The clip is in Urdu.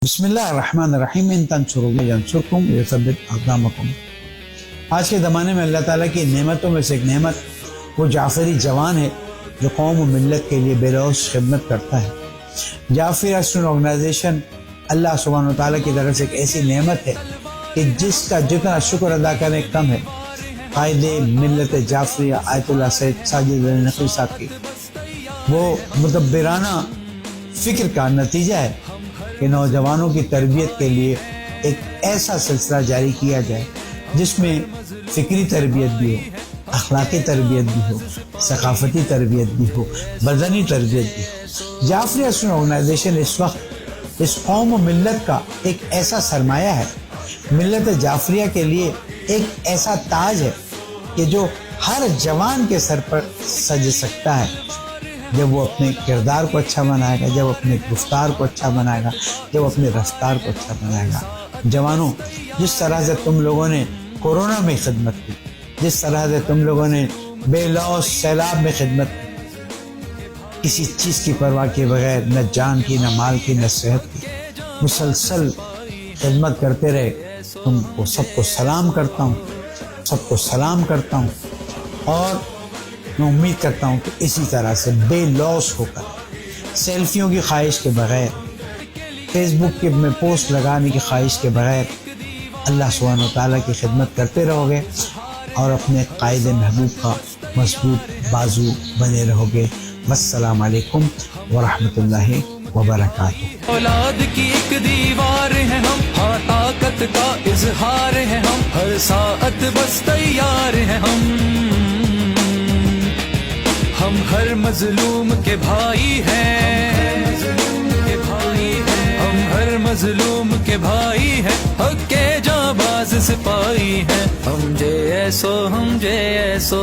بسم اللہ الرحمن الرحیم ان تنصروا ینصرکم ویثبت اقدامکم۔ آج کے زمانے میں اللہ تعالیٰ کی نعمتوں میں سے ایک نعمت وہ جعفری جوان ہے جو قوم و ملت کے لیے بے لوث خدمت کرتا ہے۔ جعفری اسٹوڈنٹ آرگنائزیشن اللہ سبحانہ و تعالیٰ کی طرف سے ایک ایسی نعمت ہے کہ جس کا جتنا شکر ادا کرنے کم ہے۔ قائد ملت جعفری آیت اللہ سید ساجد علی نقوی صاحب کی وہ مدبرانہ فکر کا نتیجہ ہے کہ نوجوانوں کی تربیت کے لیے ایک ایسا سلسلہ جاری کیا جائے جس میں فکری تربیت بھی ہو، اخلاقی تربیت بھی ہو، ثقافتی تربیت بھی ہو، بدنی تربیت بھی ہو۔ جعفری اسٹوڈنٹ آرگنائزیشن اس وقت اس قوم و ملت کا ایک ایسا سرمایہ ہے، ملت جعفریہ کے لیے ایک ایسا تاج ہے کہ جو ہر جوان کے سر پر سج سکتا ہے جب وہ اپنے کردار کو اچھا بنائے گا، جب اپنے گفتار کو اچھا بنائے گا، جب اپنے رفتار کو اچھا بنائے گا۔ جوانوں، جس طرح سے تم لوگوں نے کورونا میں خدمت کی، جس طرح سے تم لوگوں نے بے لوث سیلاب میں خدمت کی، کسی چیز کی پرواہ کے بغیر، نہ جان کی، نہ مال کی، نہ صحت کی، مسلسل خدمت کرتے رہے، تم کو سب کو سلام کرتا ہوں، سب کو سلام کرتا ہوں، اور میں امید کرتا ہوں کہ اسی طرح سے بے لوث ہو کر، سیلفیوں کی خواہش کے بغیر، فیس بک کے میں پوسٹ لگانے کی خواہش کے بغیر اللہ سبحانہ و تعالیٰ کی خدمت کرتے رہو گے اور اپنے قائد محبوب کا مضبوط بازو بنے رہو گے۔ والسلام علیکم ورحمۃ اللہ وبرکاتہ۔ اولاد کی ایک دیوار ہے ہم، ہاں طاقت کا اظہار ہے ہم، ہر ساعت بس تیار ہیں ہم ہر مظلوم کے بھائی ہیں، ہم ہر مظلوم کے بھائی ہیں، حق کے جانباز سپاہی ہیں، ہم جے ایسو ہم جے ایسو